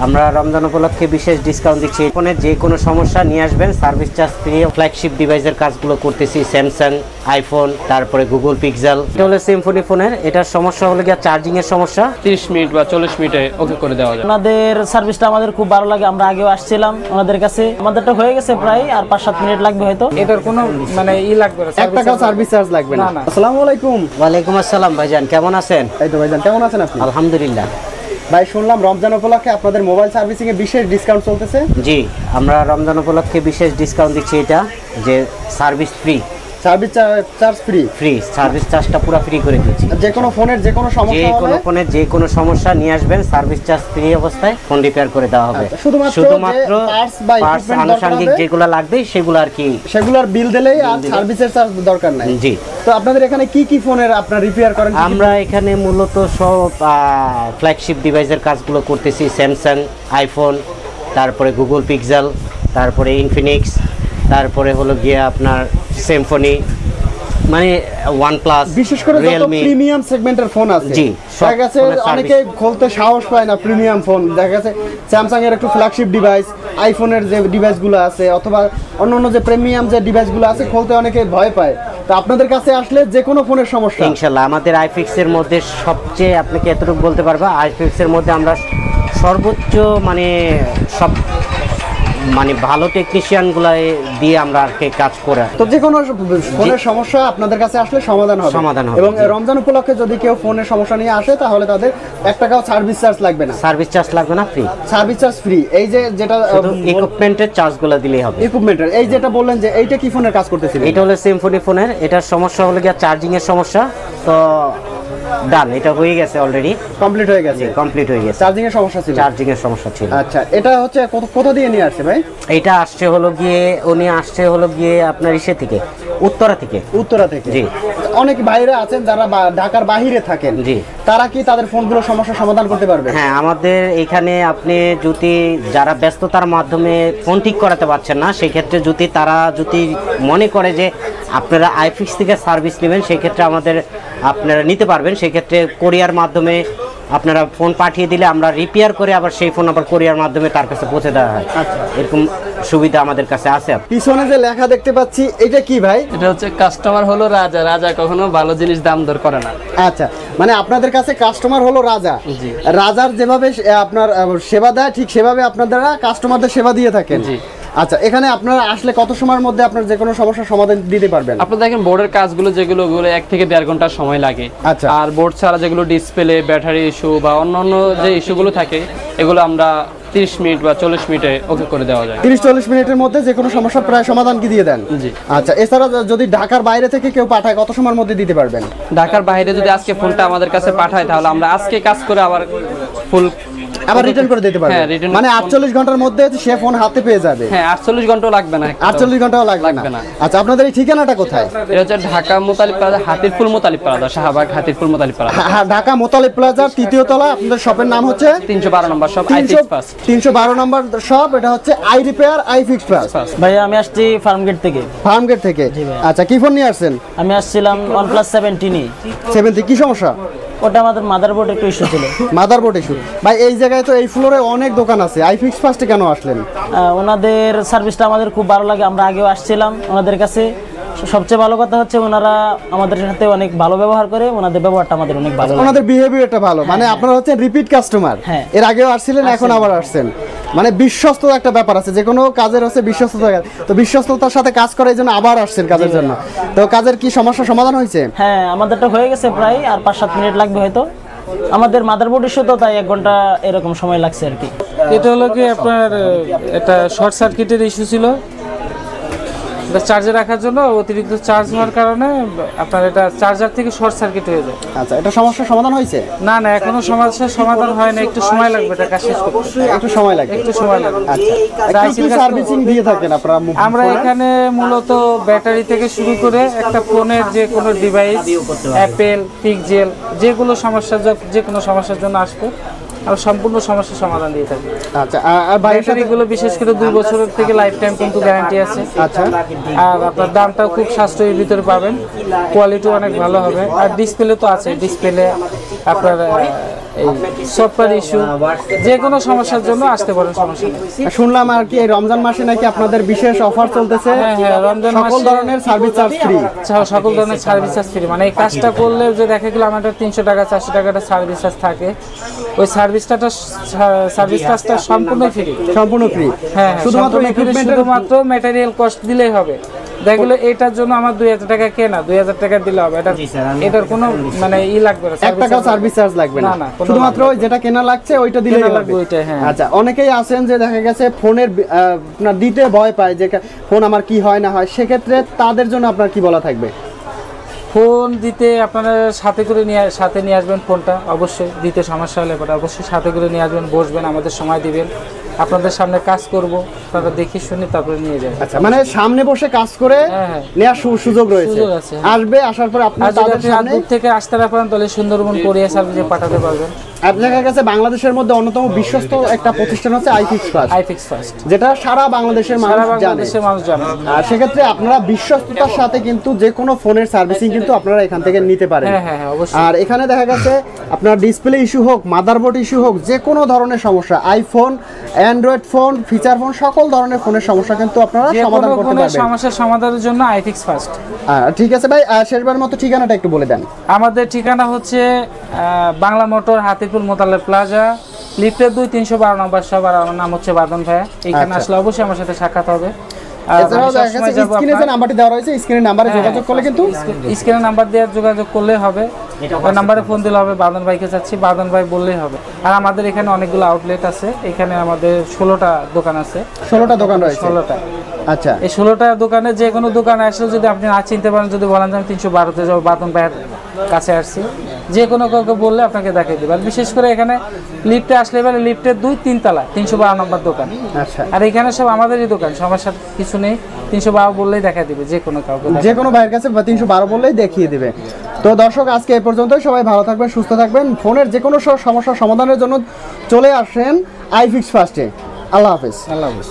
আমরা রমজান উপলক্ষে বিশেষ ডিসকাউন্ট দিচ্ছি। ফোনের যে কোনো সমস্যা নিয়ে আসবেন, সার্ভিস চার্জ ফ্রি। ফ্ল্যাগশিপ ডিভাইসের কাজগুলো করতেছি, স্যামসাং, আইফোন, তারপরে গুগল পিক্সেল। এটা হলো সিম্ফনি ফোনের। এটার সমস্যা হলো গিয়ে চার্জিং এর সমস্যা। 30 মিনিট বা 40 মিনিটে ওকে করে দেওয়া যায়। ওনাদের সার্ভিসটা আমাদের খুব ভালো লাগে। আমরা আগেও আসছিলাম ওনাদের কাছে, আমাদেরটা হয়ে গেছে প্রায়, আর 5-7 মিনিট লাগবে হয়তো। এটার কোনো মানে লাগবে না, এক টাকাও সার্ভিস চার্জ লাগবে না। আসসালামু আলাইকুম। ওয়ালাইকুম আসসালাম ভাইজান, কেমন আছেন? এই তো ভাইজান, কেমন আছেন আপনি? আলহামদুলিল্লাহ। ভাই শুনলাম রমজান উপলক্ষে আপনাদের মোবাইল সার্ভিসিং এ বিশেষ ডিসকাউন্ট চলতেছে। জি, আমরা রমজান উপলক্ষে বিশেষ ডিসকাউন্ট দিচ্ছি। এটা যে service free, service charge free, service চার্জটা পুরো ফ্রি করে দিচ্ছি। যে কোনো ফোনের যে কোনো সমস্যা হলে, ফোনের যে কোনো সমস্যা নিয়ে আসবেন, সার্ভিস চার্জ ফ্রি অবস্থায় ফোন রিপেয়ার করে দেওয়া হবে। শুধুমাত্র পার্টস আনুষঙ্গিক যেগুলো লাগবে সেগুলো আর কি, সেগুলোর বিল দিলেই আর সার্ভিসের চার্জ দরকার নাই। জি। তো আপনাদের এখানে কি কি ফোনের আপনারা রিপেয়ার করেন? আমরা এখানে মূলত সব ফ্ল্যাগশিপ ডিভাইসের কাজগুলো করতেছি, স্যামসাং, আইফোন, তারপরে গুগল পিক্সেল, তারপরে ইনফিনিক্স, তারপরে হলো গিয়ে আপনার সিম্ফনি, মানে OnePlus, বিশেষ করে যত প্রিমিয়াম সেগমেন্টের ফোন আছে। জি, দেখা গেছে অনেকে খুলতে সাহস পায় না প্রিমিয়াম ফোন। দেখা গেছে স্যামসাং এর একটু ফ্ল্যাগশিপ ডিভাইস, আইফোনের যে ডিভাইসগুলো আছে অথবা অন্যান্য যে প্রিমিয়াম যে ডিভাইসগুলো আছে খুলতে অনেকে ভয় পায়। তো আপনাদের কাছে আসলে যে কোনো ফোনের সমস্যা ইনশাআল্লাহ আমাদের আইফিক্স এর মধ্যে সবচেয়ে, আপনাকে এতটুকু বলতে পারবো, আইফিক্স এর মধ্যে আমরা সর্বোচ্চ মানে ভালো টেকনিশিয়ানগুলো দিয়ে আমরা আর কি কাজ করে। তো যে কোনো ফোনের সমস্যা আপনাদের কাছে আসলে সমাধান হবে। এবং রমজান উপলক্ষে যদি কেউ ফোনের সমস্যা নিয়ে আসে তাহলে তাদের 1 টাকাও সার্ভিস চার্জ লাগবে না। সার্ভিস চার্জ লাগবে না, ফ্রি। Service charge free. এই যে যেটা ইকুইপমেন্টের চার্জগুলো দিলেই হবে। ইকুইপমেন্টের এই যেটা বললেন যে এইটা কি ফোনের কাজ করতেছিল? এটা হলো সিম্ফনি ফোনের। এটার সমস্যা হলো গিয়ে চার্জিং এর সমস্যা। তো ডান, এটা হয়ে গেছে, অলরেডি কমপ্লিট হয়ে গেছে। চার্জিং এর সমস্যা ছিল। আচ্ছা, এটা হচ্ছে কোথা দিয়ে নিয়ে আসছে ভাই? এটা আসছে হলো গিয়ে আপনার ইসে থেকে, উত্তরা থেকে। জি। অনেক ভাইরা আছেন যারা ঢাকার বাইরে থাকেন। জি। তারা কি তাদের ফোনগুলো সমস্যা সমাধান করতে পারবে? হ্যাঁ, আমাদের এখানে আপনি যদি যারা ব্যস্ততার মাধ্যমে ফোন ঠিক করাতে পারছেন না, সেই ক্ষেত্রে তারা যদি মনে করে যে আপনারা আইফিক্স থেকে সার্ভিস নেবেন, সেই ক্ষেত্রে আপনারা নিতে পারবেন। সেই ক্ষেত্রে কোরিয়ার মাধ্যমে আপনারা ফোন পাঠিয়ে দিলে আমরা রিপেয়ার করে আবার সেই ফোন আবার কোরিয়ার মাধ্যমে তার কাছে পৌঁছে দেওয়া হয়। এরকম সুবিধা আমাদের কাছে আছে। পিছনে যে লেখা দেখতে পাচ্ছি এটা কি ভাই? এটা হচ্ছে কাস্টমার হলো রাজা, রাজা কখনো ভালো জিনিস দাম দর করে না। আচ্ছা, মানে আপনাদের কাছে কাস্টমার হলো রাজা। রাজার যেভাবে আপনার সেবা দেয় ঠিক সেভাবে আপনারা কাস্টমারদের সেবা দিয়ে থাকেন। জি। আচ্ছা, এখানে আপনারা আসলে কত সময়ের মধ্যে আপনার যে কোনো সমস্যার সমাধান দিতে পারবেন? আপনারা দেখেন বোর্ডের কাজগুলো যেগুলো 1 থেকে 1.5 ঘন্টা সময় লাগে। আচ্ছা। আর বোর্ড ছাড়া যেগুলো ডিসপ্লে, ব্যাটারি ইস্যু বা অন্যান্য যে ইস্যুগুলো থাকে এগুলো আমরা 30 মিনিট বা 40 মিনিটে ওকে করে দেওয়া যায়। 30-40 মিনিটের মধ্যে যে কোনো সমস্যার প্রায় সমাধান কি দিয়ে দেন? জি। আচ্ছা, এছাড়া যদি ঢাকার বাইরে থেকে কেউ পাঠায় কত সময়ের মধ্যে দিতে পারবেন? ঢাকার বাইরে যদি আজকে ফোনটা আমাদের কাছে পাঠায় তাহলে আমরা আজকে কাজ করে আবার ফুল আবার রিটার্ন করে দিতে পারবেন। মানে 48 ঘন্টার মধ্যে সে ফোন হাতে পেয়ে যাবে। হ্যাঁ, 48 ঘন্টাও লাগবে না। 48 ঘন্টাও লাগবে না। আচ্ছা, আপনাদের এই ঠিকানাটা কোথায়? এটা হচ্ছে Dhaka Motalib plaza, Hatirpul Motalib plaza, Shahbag Hatirpul Motalib plaza. হ্যাঁ, ঢাকা মোতালিব প্লাজা 3য় তলা। আপনাদের শপের নাম হচ্ছে 312 নম্বর শপ, আইফিক্স ফার্স্ট। 312 নম্বর শপ। এটা হচ্ছে আই রিপেয়ার, আইফিক্স ফার্স্ট। ভাই আমি আসছি ফার্মগেট থেকে। আচ্ছা, কি ফোন নিয়ে আসছেন? আমি আসছিলাম OnePlus 70 কি সমস্যা? ওটা আমাদের মাদারবোর্ড একটু ইস্যু ছিল। Motherboard issue. ভাই এই জায়গায় তো এই ফ্লোরে অনেক দোকান আছে, আইফিক্স ফার্স্টে কেন আসলেন? ওনাদের সার্ভিসটা আমাদের খুব ভালো লাগে। আমরা আগেও আসছিলাম ওনাদের কাছে। সবচেয়ে ভালো কথা হচ্ছে ওনারা আমাদের সাথে অনেক ভালো ব্যবহার করে। ওনাদের ব্যবহারটা আমাদের অনেক ভালো, ওনাদের বিহেভিয়ারটা ভালো। মানে আপনারা হচ্ছেন রিপিট কাস্টমার। এর আগেও আসছিলেন, এখন আবার আসছেন। মানে বিশ্বস্ত একটা ব্যাপার আছে, যে কোনো কাজের হচ্ছে বিশ্বস্ততা। তো বিশ্বস্ততার সাথে কাজ করার জন্য আবার আসছেন কাজের জন্য। তো কাজের কি সমস্যা সমাধান হয়েছে? হ্যাঁ, আমাদেরটা হয়ে গেছে প্রায়, আর 5-7 মিনিট লাগবে হয়তো। আমাদের মাদারবোর্ড ইস্যু তো, তাই 1 ঘন্টা এরকম সময় লাগছে আর কি। এটা হলো কি আপনার এটা শর্ট সার্কিটের ইস্যু ছিল। চার্জে রাখার জন্য অতিরিক্ত চার্জ হওয়ার কারণে আপনার এটা চার্জার থেকে শর্ট সার্কিট হয়ে যায়। আচ্ছা, এটা সমস্যার সমাধান হয়েছে? না, এখনো সমস্যার সমাধান হয় না, একটু সময় লাগবে এটা কাজ শেষ করতে। একটু সময় লাগবে। আচ্ছা, কি সার্ভিসিং দিয়ে থাকেন আপনারা? আমরা এখানে মূলত ব্যাটারি থেকে শুরু করে একটা ফোনের যে কোনো ডিভাইস, অ্যাপেল, পিক্সেল, যে কোনো সমস্যার জন্য আসবে আর সম্পূর্ণ সমস্যার সমাধান দিয়ে থাকি। আচ্ছা, আর ব্যাটারিগুলো বিশেষ করে 2 বছরের থেকে লাইফ টাইম কিন্তু গ্যারান্টি আছে। আচ্ছা, আর আপনার দামটাও খুব সাশ্রয়ীর ভিতরে পাবেন, কোয়ালিটি অনেক ভালো হবে। আর ডিসপ্লে তো আছে, ডিসপ্লে আপনার সফটওয়্যার ইস্যু, যে কোনো সমস্যার জন্য আসতে পারেন, সমস্যা নেই। শুনলাম আর কি এই রমজান মাসে নাকি আপনাদের বিশেষ অফার চলতেছে, হ্যাঁ, রমজান সকল মাসে ধরনের সার্ভিস চার্জ ফ্রি। সকল ধরনের সার্ভিস চার্জ ফ্রি, মানে এই কাজটা করলে যে দেখা গেলো আমাদের 300 টাকা 400 টাকাটা সার্ভিস চার্জ থাকে, ওই সার্ভিস চার্জটা সম্পূর্ণ ফ্রি। সম্পূর্ণ ফ্রি, হ্যাঁ, শুধুমাত্র শুধুমাত্র ম্যাটেরিয়াল কস্ট দিলেই হবে। দেখা গেলো এটার জন্য আমার 2000 টাকা কেনা, 2000 টাকা দিলে হবে, এটার কোনো মানে লাগবে না, 1 টাকা সার্ভিস চার্জ লাগবে না, শুধুমাত্র ওই যেটা কেনা লাগছে ওইটা দিলেই হবে। হ্যাঁ। আচ্ছা, অনেকেই আছেন যে দেখা গেছে ফোনের আপনার দিতে ভয় পায় যে ফোন আমার কি হয় না হয়, সেক্ষেত্রে তাদের জন্য আপনার কি বলা থাকবে? ফোন দিতে আপনারা সাথে নিয়ে আসবেন ফোনটা, অবশ্যই দিতে সমস্যা হলে পরে অবশ্যই সাথে করে নিয়ে আসবেন, বসবেন, আমাদের সময় দিবেন, আপনাদের সামনে কাজ করব, আপনারা দেখে শুনে তারপরে নিয়ে যাবেন। আচ্ছা, মানে সামনে বসে কাজ করে নেওয়ার সুযোগ রয়েছে, আসবে, আসার পর আপনারা তাদের সামনে দূর থেকে আসতে না পারেন তাহলে সুন্দরবন কোরিয়ার সার্ভিসে পাঠাতে পারবেন। আপনাদের কাছে বাংলাদেশের মধ্যে অন্যতম বিশ্বস্ত একটা প্রতিষ্ঠান হচ্ছে আইফিক্স ফার্স্ট, যেটা সারা বাংলাদেশের মানুষ জানে। আর সেক্ষেত্রে আপনারা বিশ্বস্ততার সাথে কিন্তু যে কোনো ফোনের সার্ভিসিং কিন্তু আপনারা এখান থেকে নিতে পারেন। আর এখানে দেখা গেছে আপনার ডিসপ্লে ইস্যু হোক, মাদারবোর্ড ইস্যু হোক, যে কোনো ধরনের সমস্যা, iPhone, Android phone, feature phone, সকল ধরনের ফোনের সমস্যা কিন্তু আপনারা সমাধান করতে পারবেন। সমস্যার সমাধানের জন্য আইফিক্স ফার্স্ট। ঠিক আছে ভাই, শেষবারের মতো ঠিকানাটা একটু বলে দেন। আমাদের ঠিকানা হচ্ছে বাংলা মোটর, হাতিপুর মোতালেব প্লাজা, লিফটের 2 312 নম্বর সব। আর আমার নাম হচ্ছে বাদন ভাইয়া। এখানে আসলে অবশ্যই আমার সাথে সাক্ষাৎ হবে। এছাড়াও দেখা গেছে স্ক্রিনে যে নাম্বারটি দেওয়া রয়েছে, স্ক্রিনের নাম্বারে যোগাযোগ করলে কিন্তু স্ক্রিনের নাম্বার দিয়ে যোগাযোগ করলে হবে, ওই নাম্বারে ফোন দিলে হবে, বাদন ভাইকে চাচ্ছি, বাদন ভাই বললেই হবে। আর আমাদের এখানে অনেকগুলো আউটলেট আছে, এখানে আমাদের 16টা দোকান আছে। 16টা দোকান রয়েছে? 16টা। আচ্ছা, এই 16টা দোকানে যে কোনো দোকানে আসলে যদি আপনি না চিনতে পারেন, যদি বলেন যে আমি 312-তে যাবো, বাদন ভাইয়ের কাছে আসছি, যে কোনো কাউকে বললে আপনাকে দেখিয়ে দেবে। আর বিশেষ করে এখানে লিফটে আসলে এবারে লিফটের 2-3 তলা 312 নম্বর দোকান। আচ্ছা, আর এখানে সব আমাদেরই দোকান, সমস্যার কিছু নেই, 312 বললেই দেখা দিবে, যে কোনো কাউকে, যে কোনো ভাইয়ের কাছে 312 বললেই দেখিয়ে দিবে। তো দর্শক, আজকে এই পর্যন্তই। সবাই ভালো থাকবেন, সুস্থ থাকবেন। ফোনের যে কোনো সমস্যার সমাধানের জন্য চলে আসেন আইফিক্স ফার্স্টে। আল্লাহ হাফেজ। আল্লাহ হাফেজ।